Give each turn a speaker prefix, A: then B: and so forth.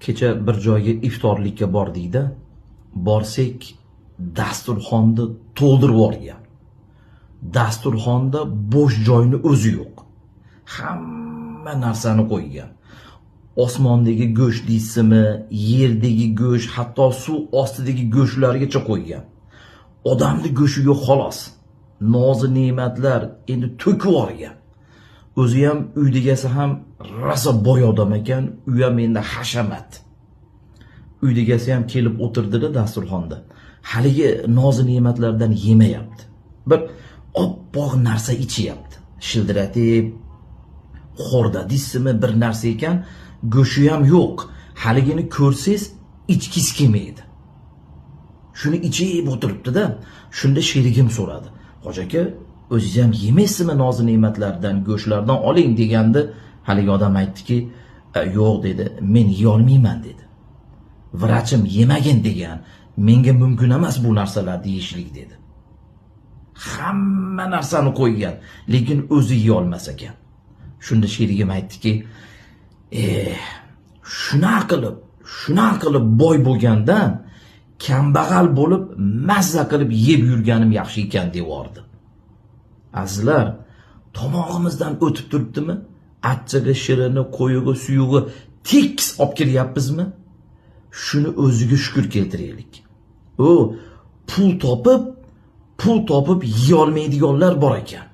A: Kecha bir joyga iftorlikka bordik-da, borsak dasturxonni to'ldirib yuborgan. Dasturxonda bo'sh joyni o'zi yo'q. Hamma narsani qo'ygan. Osmondagi go'sht deysizmi, yerdagi go'sht, hatto suv ostidagi go'shtlargacha qo'ygan. Odamning go'shti yo'q xolos. Nozi ne'matlar endi to'kib yuborgan. O'zi ham uydagisi ham rosa boy odam ekan, u ham endi hashamat. Uydagisi ham kelib o'tirdi-da dasturxonda. Haligi nozi ne'matlardan yemayapti. Bir oppoq narsa ichyapti. Shildiratib, xo'rda deysizmi bir narsa ekan, go'shi ham yo'q. Haligini ko'rsangiz ichkisi kelmaydi. Shuni ichib o'tiribdi-da, shunda sherigim so'radi. Hoji aka, o'zingiz ham yemaysizmi nozi ne'matlardan, go'shtlardan oling deganda, haligi odam aytdiki, yo'q dedi, men yeya olmayman dedi. Vrachim yemagin degan, menga mumkin emas bu narsalarni yeyishlik dedi. Hamma narsani qo'ygan, lekin o'zi yeya olmas ekan. Shunda sherigim aytdiki, shunaqa qilib boy bo'lgandan kambag'al bo'lib mazza qilib yeb yurganim yaxshi ekan devordi. Azizlar, tomog'imizdan o'tib turibdimi? Achchig'i, shirini, qo'yig'i, suyug'i tekis olib kelyapmizmi? Shuni o'ziga shukr keltiraylik. Pul topib yeya olmaydiganlar bor ekan.